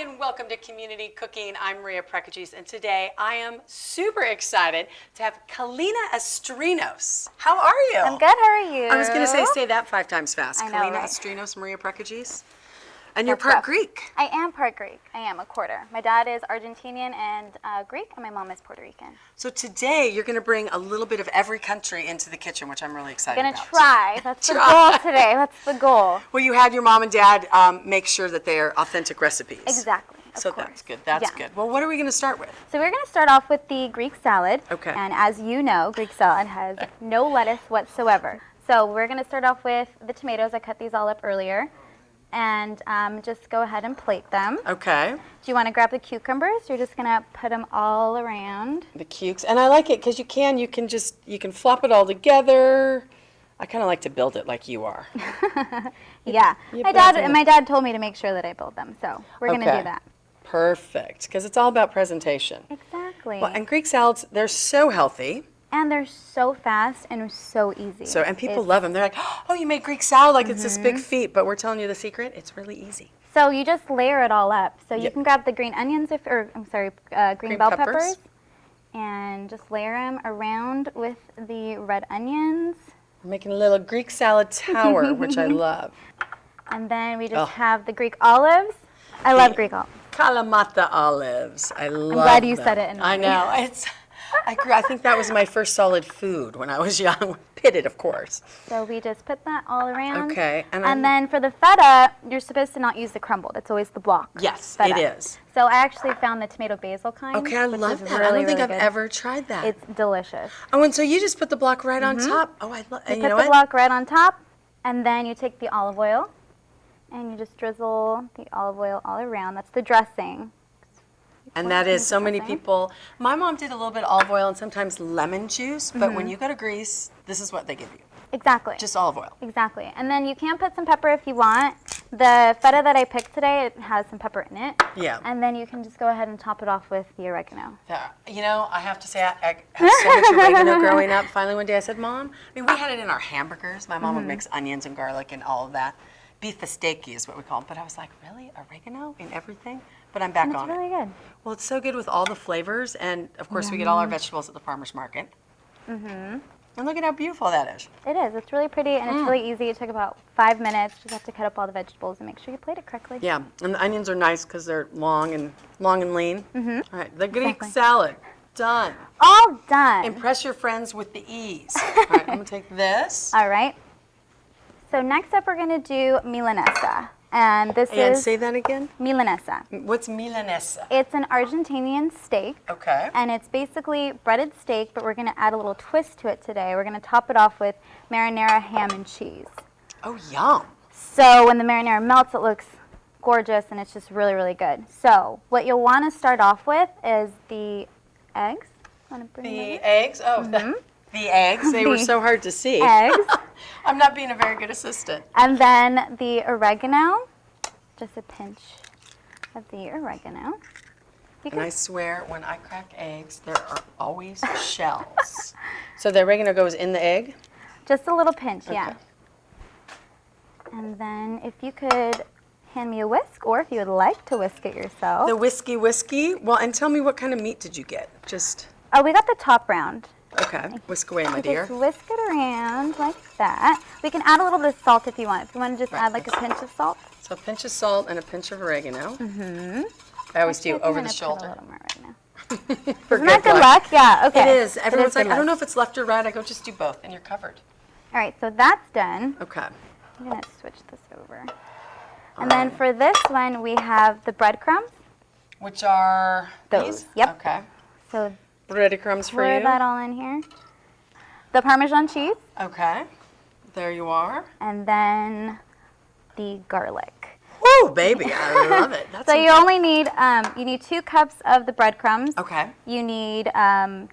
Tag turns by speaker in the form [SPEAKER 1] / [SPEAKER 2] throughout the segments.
[SPEAKER 1] and welcome to Community Cooking. I'm Maria Prekeges, and today I am super excited to have Kalina Astrinos. How are you?
[SPEAKER 2] I'm good, how are you?
[SPEAKER 1] I was going to say that 5 times fast.
[SPEAKER 2] I know,
[SPEAKER 1] Kalina
[SPEAKER 2] right?
[SPEAKER 1] Astrinos, Maria Prekeges. And you're part Greek.
[SPEAKER 2] I am part Greek. I am a quarter. My dad is Argentinian and Greek, and my mom is Puerto Rican.
[SPEAKER 1] So today you're going to bring a little bit of every country into the kitchen, which I'm really excited
[SPEAKER 2] I'm
[SPEAKER 1] about.
[SPEAKER 2] going to try. That's the goal today. That's the goal.
[SPEAKER 1] Well, you had your mom and dad make sure that they are authentic recipes.
[SPEAKER 2] Exactly.
[SPEAKER 1] So that's good. That's good. Well, what are we going to start with?
[SPEAKER 2] So we're going to start off with the Greek salad.
[SPEAKER 1] Okay.
[SPEAKER 2] And as you know, Greek salad has no lettuce whatsoever. So we're going to start off with the tomatoes. I cut these all up earlier. And just go ahead and plate them.
[SPEAKER 1] Okay.
[SPEAKER 2] Do you want to grab the cucumbers? You're just going to put them all around.
[SPEAKER 1] The cukes. And I like it because you can flop it all together. I kind of like to build it like you are.
[SPEAKER 2] Yeah. My dad told me to make sure that I build them, so we're going to do that.
[SPEAKER 1] Perfect, because it's all about presentation.
[SPEAKER 2] Exactly.
[SPEAKER 1] Well, and Greek salads, they're so healthy.
[SPEAKER 2] And they're so fast and so easy.
[SPEAKER 1] So, and people love them. They're like, oh, you made Greek salad like it's this big feat, but we're telling you the secret, it's really easy.
[SPEAKER 2] So you just layer it all up. So you can grab the green onions, green bell peppers, and just layer them around with the red onions.
[SPEAKER 1] We're making a little Greek salad tower, which I love.
[SPEAKER 2] And then we just have the Greek olives. I love Greek olives.
[SPEAKER 1] Kalamata olives. I love them.
[SPEAKER 2] I'm glad you said it.
[SPEAKER 1] I know. I think that was my first solid food when I was young. Pitted, of course.
[SPEAKER 2] So we just put that all around.
[SPEAKER 1] Okay.
[SPEAKER 2] And then for the feta, you're supposed to not use the crumble. That's always the block.
[SPEAKER 1] Yes,
[SPEAKER 2] feta.
[SPEAKER 1] it is.
[SPEAKER 2] So I actually found the tomato basil kind.
[SPEAKER 1] Okay, I love that.
[SPEAKER 2] Really,
[SPEAKER 1] I don't think
[SPEAKER 2] really
[SPEAKER 1] I've ever tried that.
[SPEAKER 2] It's delicious.
[SPEAKER 1] Oh, and so you just put the block right on top? Oh, I love it.
[SPEAKER 2] You put the block right on top, and then you take the olive oil, and you just drizzle the olive oil all around. That's the dressing.
[SPEAKER 1] And that is so many people. My mom did a little bit of olive oil and sometimes lemon juice, but when you go to Greece, this is what they give you.
[SPEAKER 2] Exactly.
[SPEAKER 1] Just olive oil.
[SPEAKER 2] Exactly. And then you can put some pepper if you want. The feta that I picked today, it has some pepper in it.
[SPEAKER 1] Yeah.
[SPEAKER 2] And then you can just go ahead and top it off with the oregano.
[SPEAKER 1] You know, I have to say, I had so much oregano growing up. Finally, one day I said, Mom, we had it in our hamburgers. My mom would mix onions and garlic and all of that. Beef steaky is what we call it. But I was like, really? Oregano in everything? But I'm back on it.
[SPEAKER 2] It's really good.
[SPEAKER 1] Well, it's so good with all the flavors. And, of course, we get all our vegetables at the farmer's market. And look at how beautiful that is.
[SPEAKER 2] It is. It's really pretty, and it's really easy. It took about 5 minutes. Just have to cut up all the vegetables and make sure you plate it correctly.
[SPEAKER 1] Yeah, and the onions are nice because they're long and lean. All right, the Greek salad, done.
[SPEAKER 2] All done.
[SPEAKER 1] Impress your friends with the ease. All right, I'm going to take this.
[SPEAKER 2] All right. So next up, we're going to do Milanesa. And this
[SPEAKER 1] And
[SPEAKER 2] is...
[SPEAKER 1] say that again?
[SPEAKER 2] Milanesa.
[SPEAKER 1] What's Milanesa?
[SPEAKER 2] It's an Argentinian steak.
[SPEAKER 1] Okay.
[SPEAKER 2] And it's basically breaded steak, but we're going to add a little twist to it today. We're going to top it off with marinara ham and cheese.
[SPEAKER 1] Oh, yum.
[SPEAKER 2] So when the marinara melts, it looks gorgeous, and it's just really, really good. So what you'll want to start off with is the eggs. Want to bring
[SPEAKER 1] The eggs? Oh, the eggs. They were so hard to see.
[SPEAKER 2] Eggs.
[SPEAKER 1] I'm not being a very good assistant.
[SPEAKER 2] And then the oregano, just a pinch of the oregano.
[SPEAKER 1] And I swear, when I crack eggs, there are always shells. So the oregano goes in the egg?
[SPEAKER 2] Just a little pinch, yeah. And then if you could hand me a whisk, or if you would like to whisk it yourself.
[SPEAKER 1] The whiskey. Well, and tell me, what kind of meat did you get? Just...
[SPEAKER 2] Oh, we got the top round.
[SPEAKER 1] Okay, whisk away, my dear.
[SPEAKER 2] Just whisk it around like that. We can add a little bit of salt if you want. If you want to just add like a pinch of salt.
[SPEAKER 1] So a pinch of salt and a pinch of oregano. I always do over the shoulder.
[SPEAKER 2] A little more oregano.
[SPEAKER 1] For
[SPEAKER 2] Isn't that good luck? Yeah, okay.
[SPEAKER 1] It is. Everyone's like,
[SPEAKER 2] good
[SPEAKER 1] I don't know
[SPEAKER 2] luck.
[SPEAKER 1] if it's left or right. I go, just do both, and you're covered.
[SPEAKER 2] All right, so that's done.
[SPEAKER 1] Okay.
[SPEAKER 2] I'm going to switch this over. And then for this one, we have the breadcrumbs.
[SPEAKER 1] Which are
[SPEAKER 2] those.
[SPEAKER 1] these?
[SPEAKER 2] Yep.
[SPEAKER 1] Okay.
[SPEAKER 2] So
[SPEAKER 1] breadcrumbs for
[SPEAKER 2] pour
[SPEAKER 1] you.
[SPEAKER 2] that all in here. The Parmesan cheese.
[SPEAKER 1] Okay. There you are.
[SPEAKER 2] And then the garlic.
[SPEAKER 1] Woo, baby, I love it. That's
[SPEAKER 2] so you only need, 2 cups of the breadcrumbs.
[SPEAKER 1] Okay.
[SPEAKER 2] You need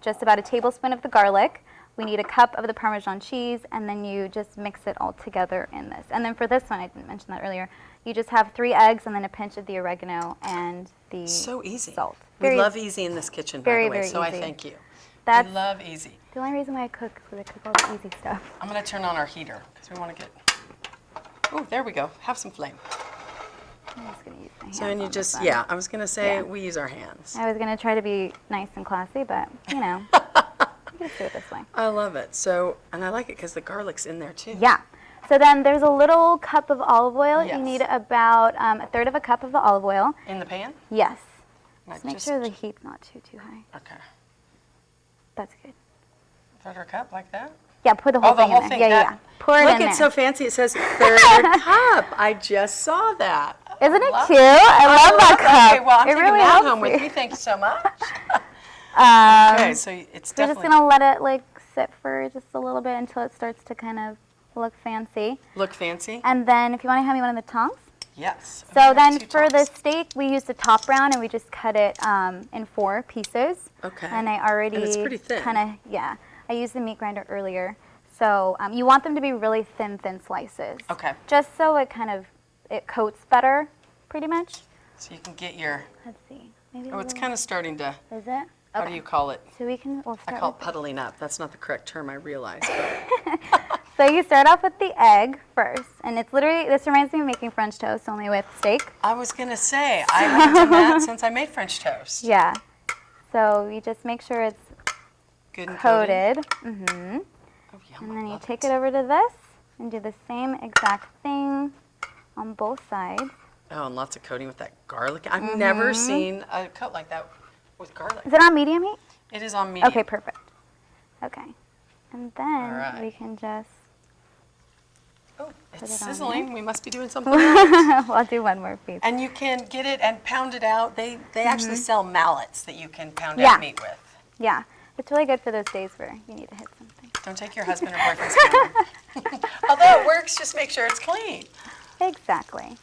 [SPEAKER 2] just about a tablespoon of the garlic. We need a cup of the Parmesan cheese, and then you just mix it all together in this. And then for this one, I didn't mention that earlier, you just have 3 eggs and then a pinch of the oregano and the
[SPEAKER 1] so easy.
[SPEAKER 2] Salt.
[SPEAKER 1] We love easy in this kitchen, by the way, so
[SPEAKER 2] easy.
[SPEAKER 1] I thank you.
[SPEAKER 2] That's
[SPEAKER 1] we love easy.
[SPEAKER 2] The only reason why I cook is because I cook all the easy stuff.
[SPEAKER 1] I'm going to turn on our heater because we want to get... Oh, there we go. Have some flame.
[SPEAKER 2] I'm just going to use my hands
[SPEAKER 1] So, and you
[SPEAKER 2] on this
[SPEAKER 1] just,
[SPEAKER 2] one.
[SPEAKER 1] yeah, I was going to say
[SPEAKER 2] Yeah.
[SPEAKER 1] we use our hands.
[SPEAKER 2] I was going to try to be nice and classy, but, you know, you can do it this way.
[SPEAKER 1] I love it. So, and I like it because the garlic's in there too.
[SPEAKER 2] Yeah. So then there's a little cup of olive oil.
[SPEAKER 1] Yes.
[SPEAKER 2] You need about a third of a cup of the olive oil.
[SPEAKER 1] In the pan?
[SPEAKER 2] Yes.
[SPEAKER 1] Not
[SPEAKER 2] Just make sure the heat's not too high.
[SPEAKER 1] Okay.
[SPEAKER 2] That's good.
[SPEAKER 1] Third of a cup like that?
[SPEAKER 2] Yeah, pour the whole
[SPEAKER 1] Oh, the
[SPEAKER 2] thing
[SPEAKER 1] whole
[SPEAKER 2] in
[SPEAKER 1] thing.
[SPEAKER 2] there. Yeah,
[SPEAKER 1] that-
[SPEAKER 2] yeah. Pour it
[SPEAKER 1] Look,
[SPEAKER 2] in there.
[SPEAKER 1] it's so fancy. It says third cup. I just saw that.
[SPEAKER 2] Isn't it
[SPEAKER 1] Love
[SPEAKER 2] cute? I love that cup.
[SPEAKER 1] Okay, well, I'm
[SPEAKER 2] it
[SPEAKER 1] taking
[SPEAKER 2] really
[SPEAKER 1] that
[SPEAKER 2] helps
[SPEAKER 1] home with
[SPEAKER 2] me.
[SPEAKER 1] me. Thank you so much.
[SPEAKER 2] Um,
[SPEAKER 1] Okay, so it's
[SPEAKER 2] We're just
[SPEAKER 1] definitely
[SPEAKER 2] gonna let it like sit for just a little bit until it starts to kind of look fancy.
[SPEAKER 1] look fancy.
[SPEAKER 2] And then if you want to hand me one of the tongs.
[SPEAKER 1] Yes.
[SPEAKER 2] So
[SPEAKER 1] Okay,
[SPEAKER 2] then
[SPEAKER 1] two
[SPEAKER 2] for the
[SPEAKER 1] tongs.
[SPEAKER 2] steak, we use the top round and we just cut it in 4 pieces.
[SPEAKER 1] Okay.
[SPEAKER 2] And I already
[SPEAKER 1] And it's pretty thin.
[SPEAKER 2] kind of, yeah. I used the meat grinder earlier. So you want them to be really thin slices.
[SPEAKER 1] Okay.
[SPEAKER 2] Just so it kind of, it coats better, pretty much.
[SPEAKER 1] So you can get your,
[SPEAKER 2] Let's see. Maybe
[SPEAKER 1] oh, it's kind of starting to,
[SPEAKER 2] Is it?
[SPEAKER 1] how
[SPEAKER 2] Okay.
[SPEAKER 1] do you call it?
[SPEAKER 2] So we can, we'll
[SPEAKER 1] I
[SPEAKER 2] start
[SPEAKER 1] call it
[SPEAKER 2] with
[SPEAKER 1] puddling up. That's not the correct term, I realize.
[SPEAKER 2] So you start off with the egg first, and it's literally, this reminds me of making French toast, only with steak.
[SPEAKER 1] I was going to say, I haven't done that since I made French toast.
[SPEAKER 2] Yeah. So you just make sure it's
[SPEAKER 1] Good and
[SPEAKER 2] coated.
[SPEAKER 1] Oh, yum,
[SPEAKER 2] And then
[SPEAKER 1] I
[SPEAKER 2] you
[SPEAKER 1] love
[SPEAKER 2] take it over to this and do the same exact thing on both sides.
[SPEAKER 1] Oh, and lots of coating with that garlic. I've never seen a coat like that with garlic.
[SPEAKER 2] Is it on medium heat?
[SPEAKER 1] It is on medium.
[SPEAKER 2] Okay, perfect. Okay. And then
[SPEAKER 1] right.
[SPEAKER 2] we can just,
[SPEAKER 1] Oh,
[SPEAKER 2] Put
[SPEAKER 1] it's
[SPEAKER 2] it on
[SPEAKER 1] sizzling. We must be doing something else.
[SPEAKER 2] I'll do one more piece.
[SPEAKER 1] And you can get it and pound it out. They actually sell mallets that you can pound
[SPEAKER 2] Yeah.
[SPEAKER 1] out meat with.
[SPEAKER 2] Yeah, it's really good for those days where you need to hit something.
[SPEAKER 1] Don't take your husband or boyfriend's camera. Although it works, just make sure it's clean.
[SPEAKER 2] Exactly.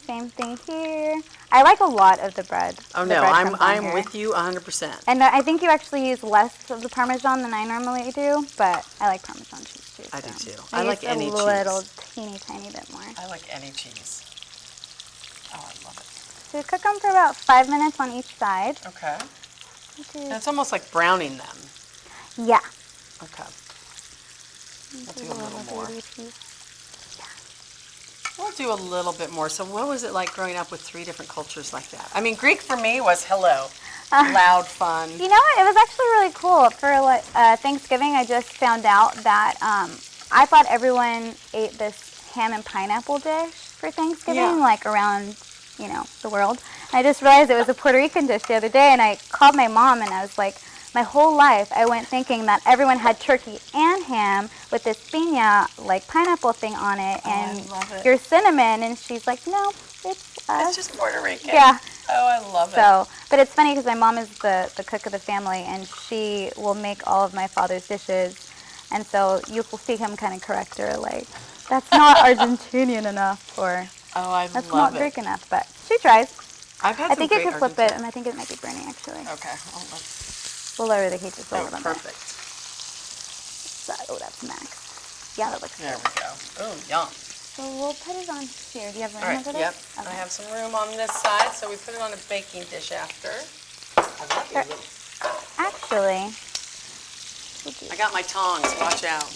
[SPEAKER 2] Same thing here. I like a lot of the bread.
[SPEAKER 1] Oh
[SPEAKER 2] the
[SPEAKER 1] no,
[SPEAKER 2] breadcrumbs on
[SPEAKER 1] I'm
[SPEAKER 2] here.
[SPEAKER 1] with you 100%.
[SPEAKER 2] And I think you actually use less of the Parmesan than I normally do, but I like Parmesan cheese too.
[SPEAKER 1] I do
[SPEAKER 2] so
[SPEAKER 1] too.
[SPEAKER 2] I
[SPEAKER 1] I like
[SPEAKER 2] use
[SPEAKER 1] any
[SPEAKER 2] a
[SPEAKER 1] cheese.
[SPEAKER 2] little teeny bit more.
[SPEAKER 1] I like any cheese. Oh, I love it.
[SPEAKER 2] So you cook them for about 5 minutes on each side.
[SPEAKER 1] Okay.
[SPEAKER 2] Which
[SPEAKER 1] And
[SPEAKER 2] is,
[SPEAKER 1] it's almost like browning them.
[SPEAKER 2] yeah.
[SPEAKER 1] Okay. We'll
[SPEAKER 2] Do
[SPEAKER 1] do a little more.
[SPEAKER 2] baby piece.
[SPEAKER 1] We'll do a little bit more. So what was it like growing up with 3 different cultures like that? I mean, Greek for me was hello. Loud, fun.
[SPEAKER 2] You know what? It was actually really cool. For like, Thanksgiving, I just found out that I thought everyone ate this ham and pineapple dish for Thanksgiving,
[SPEAKER 1] Yeah.
[SPEAKER 2] like around, you know, the world. And I just realized it was a Puerto Rican dish the other day, and I called my mom, and I was like, my whole life I went thinking that everyone had turkey and ham with this piña, like pineapple thing on it,
[SPEAKER 1] I
[SPEAKER 2] and
[SPEAKER 1] love it.
[SPEAKER 2] your cinnamon, and she's like, no, it's us.
[SPEAKER 1] It's just Puerto Rican.
[SPEAKER 2] Yeah.
[SPEAKER 1] Oh, I love it.
[SPEAKER 2] So, but it's funny because my mom is the cook of the family, and she will make all of my father's dishes, and so you will see him kind of correct her, like, that's not Argentinian enough, or
[SPEAKER 1] Oh, I
[SPEAKER 2] that's
[SPEAKER 1] love
[SPEAKER 2] not
[SPEAKER 1] it.
[SPEAKER 2] Greek enough, but she tries.
[SPEAKER 1] I've had
[SPEAKER 2] I think
[SPEAKER 1] some
[SPEAKER 2] you
[SPEAKER 1] great
[SPEAKER 2] could flip it,
[SPEAKER 1] Argentine-
[SPEAKER 2] and I think it might be burning, actually.
[SPEAKER 1] Okay. Oh,
[SPEAKER 2] We'll lower the heat just a
[SPEAKER 1] oh,
[SPEAKER 2] little bit.
[SPEAKER 1] perfect.
[SPEAKER 2] So, oh, that's max. Yeah, that looks
[SPEAKER 1] There
[SPEAKER 2] good.
[SPEAKER 1] we go. Oh, yum.
[SPEAKER 2] So we'll put it on here. Do you have room
[SPEAKER 1] All right,
[SPEAKER 2] over there?
[SPEAKER 1] yep.
[SPEAKER 2] Okay.
[SPEAKER 1] I have some room on this side, so we put it on a baking dish after. I love your little-
[SPEAKER 2] Actually,
[SPEAKER 1] I got my tongs. Watch out.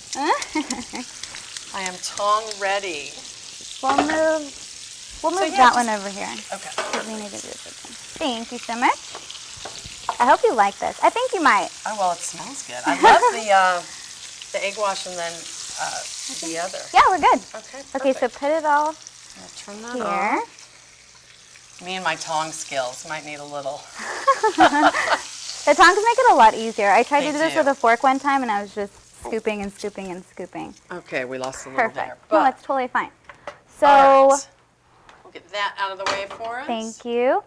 [SPEAKER 1] I am tong ready.
[SPEAKER 2] we'll move
[SPEAKER 1] yeah,
[SPEAKER 2] that
[SPEAKER 1] just-
[SPEAKER 2] one over here.
[SPEAKER 1] Okay.
[SPEAKER 2] Because we need to do this again. Thank you so much. I hope you like this. I think you might.
[SPEAKER 1] Oh, well, it smells good. I love the egg wash and then the other.
[SPEAKER 2] Yeah, we're good.
[SPEAKER 1] Okay,
[SPEAKER 2] Okay, so
[SPEAKER 1] perfect.
[SPEAKER 2] put it all
[SPEAKER 1] I'll turn that
[SPEAKER 2] here.
[SPEAKER 1] off. Me and my tong skills might need a little.
[SPEAKER 2] The tongs make it a lot easier. I tried
[SPEAKER 1] They
[SPEAKER 2] to do this
[SPEAKER 1] do.
[SPEAKER 2] with a fork one time, and I was just scooping and scooping and scooping.
[SPEAKER 1] Okay, we lost a little
[SPEAKER 2] Perfect.
[SPEAKER 1] there.
[SPEAKER 2] No,
[SPEAKER 1] But,
[SPEAKER 2] that's totally fine. So,
[SPEAKER 1] all right. We'll get that out of the way for us.
[SPEAKER 2] thank you.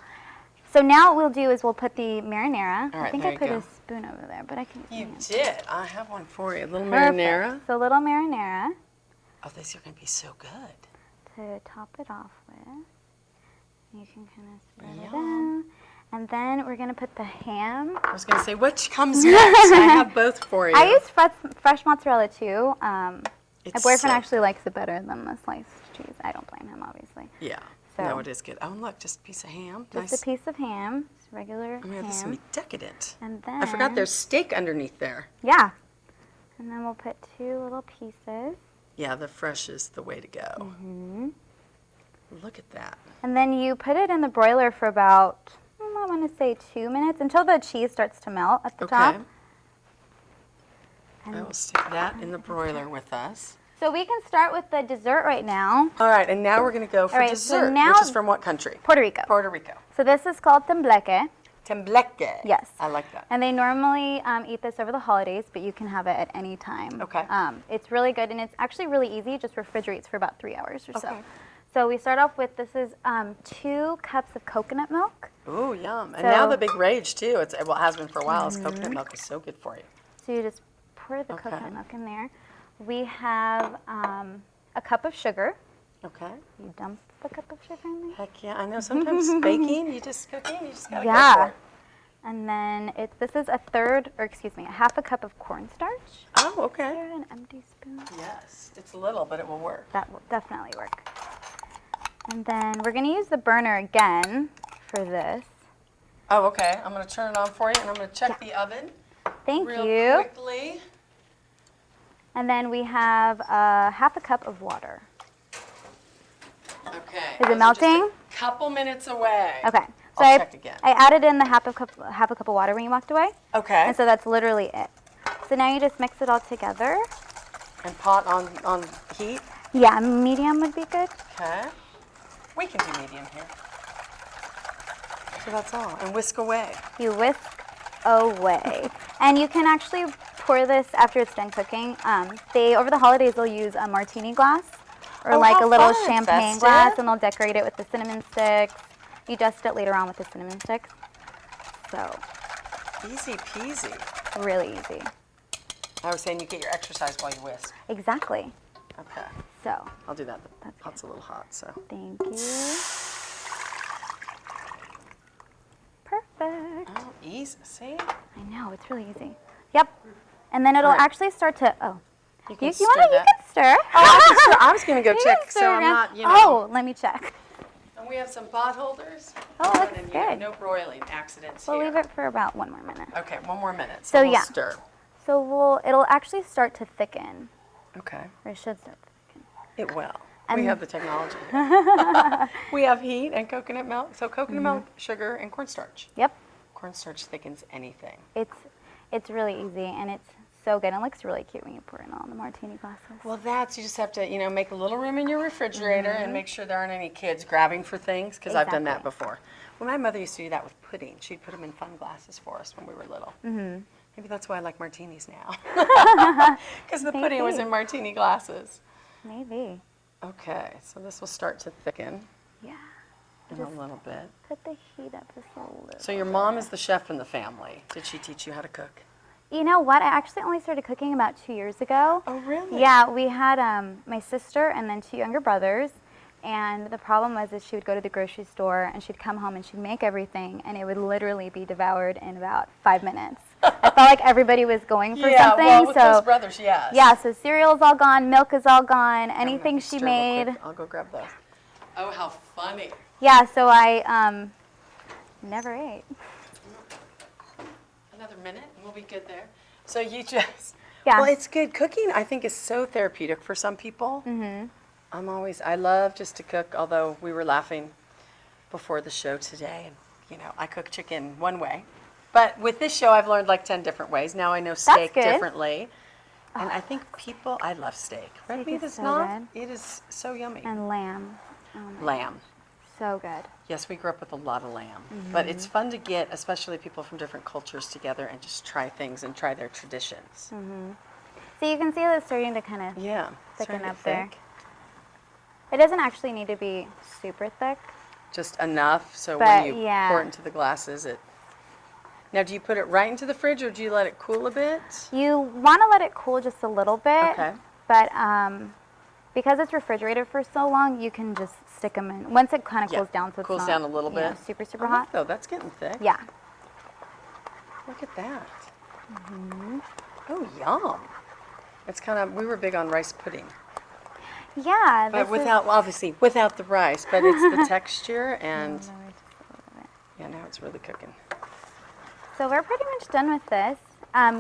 [SPEAKER 2] So now what we'll do is we'll put the marinara.
[SPEAKER 1] All
[SPEAKER 2] I
[SPEAKER 1] right,
[SPEAKER 2] think
[SPEAKER 1] there
[SPEAKER 2] I
[SPEAKER 1] you
[SPEAKER 2] put
[SPEAKER 1] go.
[SPEAKER 2] a spoon over there, but I can.
[SPEAKER 1] You
[SPEAKER 2] yeah.
[SPEAKER 1] did. I have one for you. A little
[SPEAKER 2] Perfect.
[SPEAKER 1] marinara.
[SPEAKER 2] So a little marinara
[SPEAKER 1] Oh, these are going to be so good.
[SPEAKER 2] to top it off with. You can kind of spread it
[SPEAKER 1] Yum.
[SPEAKER 2] out. And then we're going to put the ham.
[SPEAKER 1] I was going to say, which comes next? I have both for you.
[SPEAKER 2] I use fresh mozzarella too. My
[SPEAKER 1] It's
[SPEAKER 2] boyfriend
[SPEAKER 1] so
[SPEAKER 2] actually likes it better than the sliced cheese. I don't blame him, obviously.
[SPEAKER 1] Yeah.
[SPEAKER 2] So-
[SPEAKER 1] No, it is good. Oh, and look, just a piece of ham.
[SPEAKER 2] Just
[SPEAKER 1] Nice.
[SPEAKER 2] a piece of ham, just regular
[SPEAKER 1] Oh, my God, this is going
[SPEAKER 2] ham.
[SPEAKER 1] to be decadent.
[SPEAKER 2] And then
[SPEAKER 1] I forgot there's steak underneath there.
[SPEAKER 2] Yeah. And then we'll put 2 little pieces.
[SPEAKER 1] Yeah, the fresh is the way to go.
[SPEAKER 2] Mm-hmm.
[SPEAKER 1] Look at that.
[SPEAKER 2] And then you put it in the broiler for about, I want to say 2 minutes, until the cheese starts to melt at the top.
[SPEAKER 1] Okay. I will stick that in the broiler with us.
[SPEAKER 2] So we can start with the dessert right now.
[SPEAKER 1] All right, and now we're going to go for
[SPEAKER 2] right, so
[SPEAKER 1] dessert,
[SPEAKER 2] now-
[SPEAKER 1] which is from what country?
[SPEAKER 2] Puerto Rico.
[SPEAKER 1] Puerto Rico.
[SPEAKER 2] So this is called Tembleque.
[SPEAKER 1] Tembleque.
[SPEAKER 2] Yes.
[SPEAKER 1] I like that.
[SPEAKER 2] And they normally eat this over the holidays, but you can have it at any time.
[SPEAKER 1] Okay.
[SPEAKER 2] It's really good, and it's actually really easy. It just refrigerates for about 3 hours or so.
[SPEAKER 1] Okay.
[SPEAKER 2] So we start off with, this is 2 cups of coconut milk.
[SPEAKER 1] Ooh, yum. And
[SPEAKER 2] So-
[SPEAKER 1] now the big rage, too, well, it has been for a while, is coconut milk is so good for you.
[SPEAKER 2] So you just pour the
[SPEAKER 1] Okay.
[SPEAKER 2] coconut milk in there. We have a cup of sugar.
[SPEAKER 1] Okay.
[SPEAKER 2] You dump the cup of sugar in there.
[SPEAKER 1] Heck yeah. I know sometimes baking, you just cooking, you just got to go
[SPEAKER 2] Yeah.
[SPEAKER 1] for it.
[SPEAKER 2] And then this is a half a cup of cornstarch.
[SPEAKER 1] Oh,
[SPEAKER 2] Is
[SPEAKER 1] okay.
[SPEAKER 2] there an empty spoon?
[SPEAKER 1] Yes. It's little, but it will work.
[SPEAKER 2] That will definitely work. And then we're going to use the burner again for this.
[SPEAKER 1] Oh, okay. I'm going to turn it on for you, and I'm going to check the oven
[SPEAKER 2] Thank
[SPEAKER 1] real
[SPEAKER 2] you.
[SPEAKER 1] quickly.
[SPEAKER 2] And then we have half a cup of water.
[SPEAKER 1] Okay.
[SPEAKER 2] Is
[SPEAKER 1] those
[SPEAKER 2] it
[SPEAKER 1] are
[SPEAKER 2] melting?
[SPEAKER 1] just a couple minutes away.
[SPEAKER 2] Okay. So
[SPEAKER 1] I'll check again.
[SPEAKER 2] I added in the half a cup of water when you walked away.
[SPEAKER 1] Okay.
[SPEAKER 2] And so that's literally it. So now you just mix it all together.
[SPEAKER 1] And pot on heat.
[SPEAKER 2] Yeah, medium would be good.
[SPEAKER 1] Okay. We can do medium here. So that's all. And whisk away.
[SPEAKER 2] You whisk away. And you can actually pour this after it's done cooking. Over the holidays, they'll use a martini glass or
[SPEAKER 1] Oh,
[SPEAKER 2] like
[SPEAKER 1] how
[SPEAKER 2] a little
[SPEAKER 1] fun.
[SPEAKER 2] champagne
[SPEAKER 1] Festive.
[SPEAKER 2] glass, and they'll decorate it with the cinnamon sticks. You dust it later on with the cinnamon sticks. So,
[SPEAKER 1] Easy peasy.
[SPEAKER 2] really easy.
[SPEAKER 1] I was saying you get your exercise while you whisk.
[SPEAKER 2] Exactly.
[SPEAKER 1] Okay.
[SPEAKER 2] So,
[SPEAKER 1] I'll do that. The
[SPEAKER 2] That's
[SPEAKER 1] pot's a little hot, so.
[SPEAKER 2] thank you. Perfect.
[SPEAKER 1] Oh, easy. See?
[SPEAKER 2] I know, it's really easy. Yep. And then it'll
[SPEAKER 1] Alright.
[SPEAKER 2] actually start to,
[SPEAKER 1] You
[SPEAKER 2] you
[SPEAKER 1] can
[SPEAKER 2] want to, you
[SPEAKER 1] that.
[SPEAKER 2] can stir.
[SPEAKER 1] I was going to go
[SPEAKER 2] You
[SPEAKER 1] check,
[SPEAKER 2] can
[SPEAKER 1] so
[SPEAKER 2] stir
[SPEAKER 1] I'm
[SPEAKER 2] around.
[SPEAKER 1] not, you know.
[SPEAKER 2] Oh, let me check.
[SPEAKER 1] And we have some pot holders.
[SPEAKER 2] Oh, looks
[SPEAKER 1] And,
[SPEAKER 2] good.
[SPEAKER 1] no broiling accidents
[SPEAKER 2] We'll
[SPEAKER 1] here.
[SPEAKER 2] leave it for about 1 more minute.
[SPEAKER 1] Okay, 1 more minute.
[SPEAKER 2] So,
[SPEAKER 1] we'll
[SPEAKER 2] yeah.
[SPEAKER 1] stir.
[SPEAKER 2] So it'll actually start to thicken,
[SPEAKER 1] Okay.
[SPEAKER 2] or it should start to thicken.
[SPEAKER 1] It will.
[SPEAKER 2] And-
[SPEAKER 1] We have the technology here. We have heat and coconut milk. So coconut milk, sugar, and cornstarch.
[SPEAKER 2] Yep.
[SPEAKER 1] Cornstarch thickens anything.
[SPEAKER 2] It's really easy, and it's so good. It looks really cute when you pour it in all the martini glasses.
[SPEAKER 1] Well, you just have to, make a little room in your refrigerator and make sure there aren't any kids grabbing for things, because I've done that
[SPEAKER 2] Exactly.
[SPEAKER 1] before. Well, my mother used to do that with pudding. She'd put them in fun glasses for us when we were little. Mm-hmm. Maybe that's why I like martinis now. Because the pudding was
[SPEAKER 2] Maybe.
[SPEAKER 1] in martini glasses.
[SPEAKER 2] Maybe.
[SPEAKER 1] Okay, so this will start to thicken
[SPEAKER 2] Yeah.
[SPEAKER 1] in a little bit.
[SPEAKER 2] Put the heat up just a little.
[SPEAKER 1] So your mom is the chef in the family. Did she teach you how to cook?
[SPEAKER 2] You know what? I actually only started cooking about 2 years ago.
[SPEAKER 1] Oh, really?
[SPEAKER 2] Yeah, we had my sister and then 2 younger brothers. And the problem was is she would go to the grocery store and she'd come home and she'd make everything and it would literally be devoured in about 5 minutes. I felt like everybody was going for something.
[SPEAKER 1] well, with
[SPEAKER 2] so
[SPEAKER 1] those brothers, yes.
[SPEAKER 2] yeah, so cereal's all gone, milk is all gone,
[SPEAKER 1] I'm gonna
[SPEAKER 2] anything she
[SPEAKER 1] stir real
[SPEAKER 2] made.
[SPEAKER 1] quick. I'll go grab those. Oh, how funny.
[SPEAKER 2] Yeah, so I never ate.
[SPEAKER 1] Another minute and we'll be good there. So you just,
[SPEAKER 2] Yeah.
[SPEAKER 1] well, it's good. Cooking, I think, is so therapeutic for some people. Mm-hmm. I love just to cook, although we were laughing before the show today. And, I cook chicken one way. But with this show, I've learned like 10 different ways. Now I know steak
[SPEAKER 2] good.
[SPEAKER 1] differently. And I think I love steak. Red
[SPEAKER 2] Steak
[SPEAKER 1] meat
[SPEAKER 2] is
[SPEAKER 1] is
[SPEAKER 2] so
[SPEAKER 1] not, it is so yummy.
[SPEAKER 2] And lamb.
[SPEAKER 1] Lamb.
[SPEAKER 2] So good.
[SPEAKER 1] Yes, we grew up with a lot of lamb. But it's fun to get, especially people from different cultures together and just try things and try their traditions.
[SPEAKER 2] So you can see that it's starting to kind of
[SPEAKER 1] Yeah.
[SPEAKER 2] thicken
[SPEAKER 1] starting to
[SPEAKER 2] up there.
[SPEAKER 1] thick.
[SPEAKER 2] It doesn't actually need to be super thick.
[SPEAKER 1] Just enough so
[SPEAKER 2] But,
[SPEAKER 1] when you
[SPEAKER 2] yeah.
[SPEAKER 1] pour it into the glasses, Now, do you put it right into the fridge or do you let it cool a bit?
[SPEAKER 2] You want to let it cool just a little bit.
[SPEAKER 1] Okay.
[SPEAKER 2] But because it's refrigerated for so long, you can just stick them in. Once it kind of
[SPEAKER 1] Yeah,
[SPEAKER 2] cools down, so it's
[SPEAKER 1] cools
[SPEAKER 2] not,
[SPEAKER 1] down a little bit.
[SPEAKER 2] super, super
[SPEAKER 1] Oh,
[SPEAKER 2] hot.
[SPEAKER 1] look, though, that's getting thick.
[SPEAKER 2] Yeah.
[SPEAKER 1] Look at that. Oh, yum. It's we were big on rice pudding.
[SPEAKER 2] Yeah.
[SPEAKER 1] But
[SPEAKER 2] this is-
[SPEAKER 1] obviously, without the rice, but it's the texture and, yeah, now it's really cooking.
[SPEAKER 2] So we're pretty much done with this.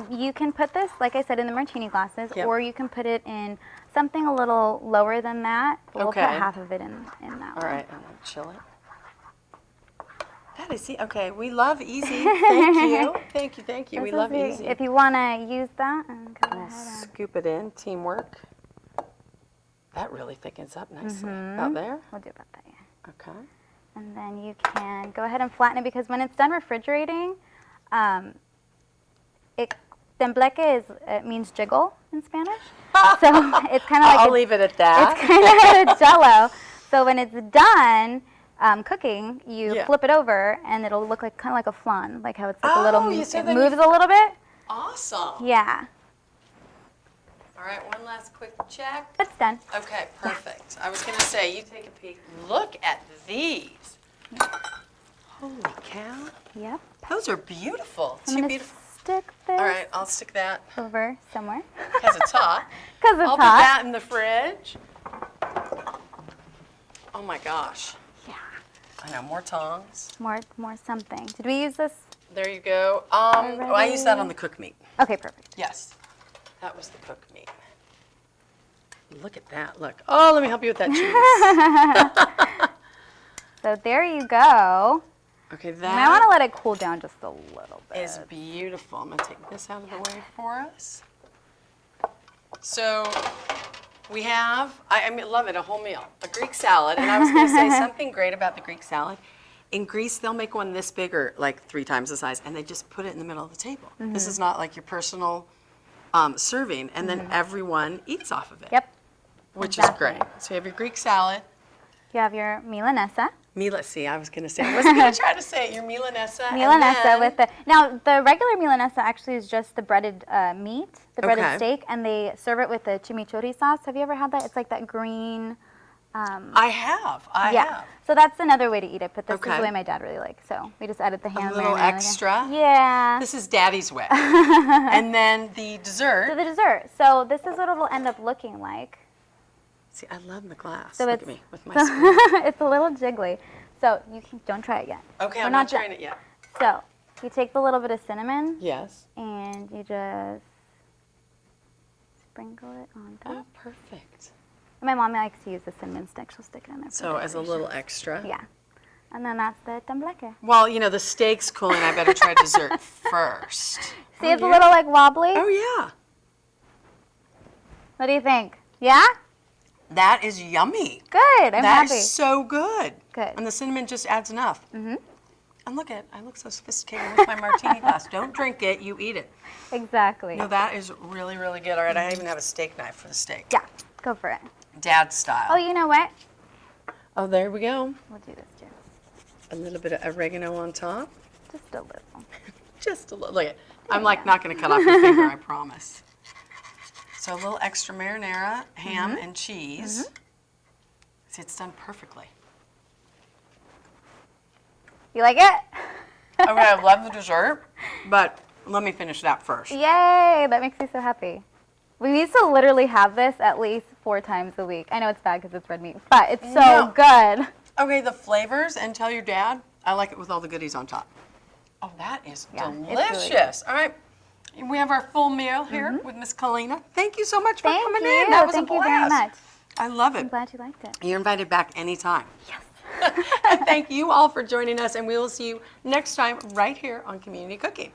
[SPEAKER 2] You can put this, like I said, in the martini glasses,
[SPEAKER 1] Yep.
[SPEAKER 2] or you can put it in something a little lower than that. We'll
[SPEAKER 1] Okay.
[SPEAKER 2] put half of it in that
[SPEAKER 1] All right, and then chill it. That is easy. Okay, we love easy. Thank you. Thank you, thank you. We love easy.
[SPEAKER 2] If you want to use that, and go
[SPEAKER 1] We'll
[SPEAKER 2] ahead and
[SPEAKER 1] scoop it in. Teamwork. That really thickens up nicely. About there?
[SPEAKER 2] we'll do about that, yeah.
[SPEAKER 1] Okay.
[SPEAKER 2] And then you can go ahead and flatten it because when it's done refrigerating, Tembleque it means jiggle in Spanish. So it's kind of like
[SPEAKER 1] I'll leave it at that.
[SPEAKER 2] It's kind of like a jello. So when it's done cooking, you flip it over and it'll look like kind of like a flan, like how it's like a little it moves a little bit.
[SPEAKER 1] Awesome.
[SPEAKER 2] Yeah.
[SPEAKER 1] All right, one last quick check.
[SPEAKER 2] It's done.
[SPEAKER 1] Okay, perfect. I was going to say, you take a peek. Look at these. Holy cow.
[SPEAKER 2] Yep.
[SPEAKER 1] Those are beautiful.
[SPEAKER 2] I'm
[SPEAKER 1] Too
[SPEAKER 2] gonna
[SPEAKER 1] beautiful.
[SPEAKER 2] stick this
[SPEAKER 1] All right, I'll stick that
[SPEAKER 2] over somewhere.
[SPEAKER 1] because it's hot.
[SPEAKER 2] Because it's
[SPEAKER 1] I'll put
[SPEAKER 2] hot.
[SPEAKER 1] that in the fridge. Oh my gosh.
[SPEAKER 2] Yeah.
[SPEAKER 1] I know, more tongs.
[SPEAKER 2] More something. Did we use this?
[SPEAKER 1] There you go. Well, I used that on the cooked meat.
[SPEAKER 2] Okay, perfect.
[SPEAKER 1] Yes, that was the cooked meat. Look at that, look. Oh, let me help you with that cheese.
[SPEAKER 2] So there you go.
[SPEAKER 1] Okay,
[SPEAKER 2] And I want
[SPEAKER 1] that
[SPEAKER 2] to let it cool down just a little bit.
[SPEAKER 1] is beautiful. I'm gonna take this out of the way for us. So we have, I mean, love it, a whole meal, a Greek salad. And I was gonna say something great about the Greek salad. In Greece, they'll make one this big or like 3 times the size, and they just put it in the middle of the table. This is not like your personal serving, and then everyone eats off of it.
[SPEAKER 2] Yep.
[SPEAKER 1] Which
[SPEAKER 2] Exactly.
[SPEAKER 1] is great. So you have your Greek salad.
[SPEAKER 2] You have your Milanesa.
[SPEAKER 1] See, I was gonna say, I wasn't gonna try to say it. Your Milanesa. and
[SPEAKER 2] Milanesa
[SPEAKER 1] then-
[SPEAKER 2] with the regular Milanesa actually is just the breaded meat, the breaded
[SPEAKER 1] Okay.
[SPEAKER 2] steak, and they serve it with the chimichurri sauce. Have you ever had that? It's like that green.
[SPEAKER 1] I have. I have.
[SPEAKER 2] So that's another way to eat it, but this is
[SPEAKER 1] Okay.
[SPEAKER 2] the way my dad really likes. So we just added the ham.
[SPEAKER 1] little
[SPEAKER 2] marinade.
[SPEAKER 1] extra?
[SPEAKER 2] Yeah.
[SPEAKER 1] This is Daddy's way. And then the dessert.
[SPEAKER 2] So the dessert. So this is what it'll end up looking like.
[SPEAKER 1] See, I love the glass.
[SPEAKER 2] So
[SPEAKER 1] Look
[SPEAKER 2] it's
[SPEAKER 1] at me with my spoon.
[SPEAKER 2] it's a little jiggly. So you don't try it yet.
[SPEAKER 1] Okay,
[SPEAKER 2] We're
[SPEAKER 1] I'm not
[SPEAKER 2] done.
[SPEAKER 1] trying it yet.
[SPEAKER 2] So you take the little bit of cinnamon
[SPEAKER 1] Yes.
[SPEAKER 2] and you just sprinkle it on top.
[SPEAKER 1] Oh, perfect.
[SPEAKER 2] My mom likes to use the cinnamon stick. She'll stick it in there. For
[SPEAKER 1] So as a little
[SPEAKER 2] decoration.
[SPEAKER 1] extra.
[SPEAKER 2] Yeah. And then that's the tembleque.
[SPEAKER 1] Well, you know, the steak's cooling. I better try dessert first.
[SPEAKER 2] See, it's a little like wobbly.
[SPEAKER 1] Oh, yeah.
[SPEAKER 2] What do you think? Yeah?
[SPEAKER 1] That is yummy.
[SPEAKER 2] Good. I'm
[SPEAKER 1] That is
[SPEAKER 2] happy.
[SPEAKER 1] so good.
[SPEAKER 2] Good.
[SPEAKER 1] And the cinnamon just adds enough. Mm-hmm. And look at, I look so sophisticated with my martini glass. Don't drink it, you eat it.
[SPEAKER 2] Exactly.
[SPEAKER 1] No, that is really, really good. All right, I even have a steak knife for the steak.
[SPEAKER 2] Yeah. Go for it.
[SPEAKER 1] Dad style.
[SPEAKER 2] Oh, you know what?
[SPEAKER 1] Oh, there we go.
[SPEAKER 2] We'll do this too.
[SPEAKER 1] A little bit of oregano on top.
[SPEAKER 2] Just a little.
[SPEAKER 1] Just a little. Look at, I'm like not going to cut off your finger, I promise. So a little extra marinara, ham, and cheese. See, it's done perfectly.
[SPEAKER 2] You like it?
[SPEAKER 1] Okay, I love the dessert, but let me finish that first.
[SPEAKER 2] Yay! That makes me so happy. We used to literally have this at least 4 times a week. I know it's bad because it's red meat, but it's so
[SPEAKER 1] No.
[SPEAKER 2] good.
[SPEAKER 1] Okay, the flavors, and tell your dad, I like it with all the goodies on top. Oh, that is
[SPEAKER 2] Yeah, it's really
[SPEAKER 1] delicious. All right, we have our full meal here with Miss Kalina. Thank you so much for
[SPEAKER 2] Thank
[SPEAKER 1] coming
[SPEAKER 2] you.
[SPEAKER 1] in. That was
[SPEAKER 2] Thank
[SPEAKER 1] a
[SPEAKER 2] you
[SPEAKER 1] blast.
[SPEAKER 2] very much.
[SPEAKER 1] I love
[SPEAKER 2] I'm
[SPEAKER 1] it.
[SPEAKER 2] glad you liked it.
[SPEAKER 1] You're invited back anytime.
[SPEAKER 2] Yes.
[SPEAKER 1] And thank you all for joining us, and we will see you next time right here on Community Cooking.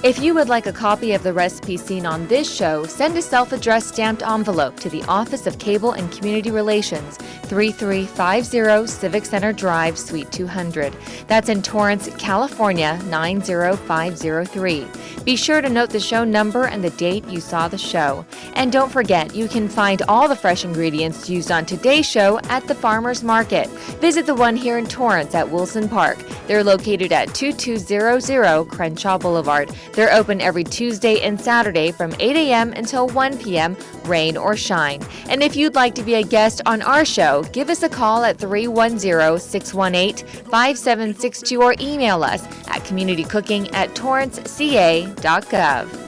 [SPEAKER 3] If you would like a copy of the recipe seen on this show, send a self-addressed stamped envelope to the Office of Cable and Community Relations, 3350 Civic Center Drive, Suite 200. That's in Torrance, California, 90503. Be sure to note the show number and the date you saw the show. And don't forget, you can find all the fresh ingredients used on today's show at the Farmers Market. Visit the one here in Torrance at Wilson Park. They're located at 2200 Crenshaw Boulevard. They're open every Tuesday and Saturday from 8 a.m. until 1 p.m., rain or shine. And if you'd like to be a guest on our show, show, give us a call at 310-618-5762 or email us at communitycooking@torranceca.gov.